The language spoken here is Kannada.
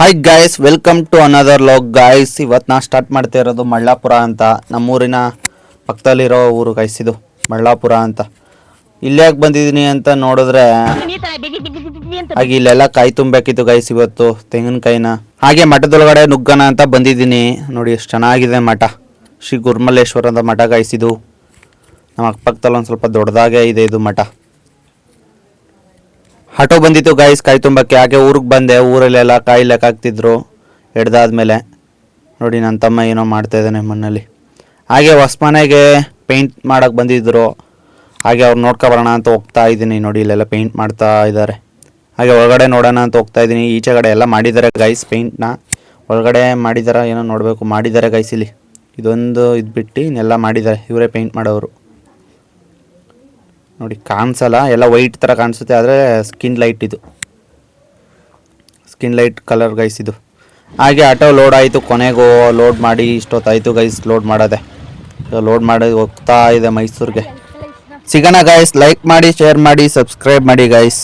Hi guys, welcome to another vlog guys. ಇವತ್ತು ನಾ ಸ್ಟಾರ್ಟ್ ಮಾಡ್ತಾ ಇರೋದು ಮಳ್ಳಾಪುರ ಅಂತ, ನಮ್ಮೂರಿನ ಪಕ್ಕದಲ್ಲಿರೋ ಊರು ಗಾಯ್ಸ್. ಇದು ಮಳ್ಳಾಪುರ ಅಂತ. ಇಲ್ಲಾಕೆ ಬಂದಿದ್ದೀನಿ ಅಂತ ನೋಡಿದ್ರೆ, ಹಾಗೆ ಇಲ್ಲೆಲ್ಲ ಕಾಯಿ ತುಂಬಬೇಕಿತ್ತು ಗಾಯ್ಸ್ ಇವತ್ತು, ತೆಂಗಿನಕಾಯಿನ. ಹಾಗೆ ಮಠದೊಳಗಡೆ ನುಗ್ಗನ ಅಂತ ಬಂದಿದ್ದೀನಿ. ನೋಡಿ ಎಷ್ಟು ಚೆನ್ನಾಗಿದೆ ಮಠ, ಶ್ರೀ ಗುರುಮಲ್ಲೇಶ್ವರದ ಮಠ ಗಾಯ್ಸ್. ಇದು ನಮ್ಮ ಅಕ್ಕಪಕ್ಕದಲ್ಲಿ ಒಂದು ಸ್ವಲ್ಪ ದೊಡ್ಡದಾಗೇ ಇದೆ ಇದು ಮಠ. ಆಟೋ ಬಂದಿತ್ತು ಗಾಯ್ಸ್ ಕಾಯಿ ತುಂಬಕ್ಕೆ. ಹಾಗೆ ಊರಿಗೆ ಬಂದೆ. ಊರಲ್ಲೆಲ್ಲ ಕಾಯಿ ಲೆಕ್ಕ ಹಾಕ್ತಿದ್ರು ಹಿಡ್ದಾದ್ಮೇಲೆ. ನೋಡಿ ನನ್ನ ತಮ್ಮ ಏನೋ ಮಾಡ್ತಾ ಇದ್ದಾನೆ ಮಣ್ಣಲ್ಲಿ. ಹಾಗೆ ಹೊಸ ಮನೆಗೆ ಪೇಂಟ್ ಮಾಡೋಕ್ಕೆ ಬಂದಿದ್ದರು. ಹಾಗೆ ಅವ್ರು ನೋಡ್ಕೊಬರೋಣ ಅಂತ ಹೋಗ್ತಾ ಇದ್ದೀನಿ. ನೋಡಿ ಇಲ್ಲೆಲ್ಲ ಪೇಂಟ್ ಮಾಡ್ತಾ ಇದ್ದಾರೆ. ಹಾಗೆ ಒಳಗಡೆ ನೋಡೋಣ ಅಂತ ಹೋಗ್ತಾ ಇದ್ದೀನಿ. ಈಚೆಗಡೆ ಎಲ್ಲ ಮಾಡಿದ್ದಾರೆ ಗೈಸ್ ಪೇಂಟ್ನ. ಒಳಗಡೆ ಮಾಡಿದಾರ ಏನೋ ನೋಡಬೇಕು. ಮಾಡಿದ್ದಾರೆ ಗೈಸ್ ಇಲ್ಲಿ. ಇದೊಂದು ಇದು ಬಿಟ್ಟು ಇನ್ನೆಲ್ಲ ಮಾಡಿದ್ದಾರೆ. ಇವರೇ ಪೇಂಟ್ ಮಾಡೋರು. ನೋಡಿ ಕಾಣಿಸಲ್ಲ, ಎಲ್ಲ ವೈಟ್ ಥರ ಕಾಣಿಸುತ್ತೆ, ಆದರೆ ಸ್ಕಿನ್ ಲೈಟ್ ಇದು, ಸ್ಕಿನ್ ಲೈಟ್ ಕಲರ್ ಗೈಸ್ ಇದು. ಹಾಗೆ ಆಟೋ ಲೋಡ್ ಆಯಿತು. ಕೊನೆಗೂ ಲೋಡ್ ಮಾಡಿ ಇಷ್ಟೊತ್ತಾಯಿತು ಗೈಸ್ ಲೋಡ್ ಮಾಡೋದೆ. ಲೋಡ್ ಮಾಡಿ ಹೋಗ್ತಾ ಇದೆ ಮೈಸೂರಿಗೆ. ಸಿಗೋಣ ಗೈಸ್. ಲೈಕ್ ಮಾಡಿ, ಶೇರ್ ಮಾಡಿ, ಸಬ್ಸ್ಕ್ರೈಬ್ ಮಾಡಿ ಗೈಸ್.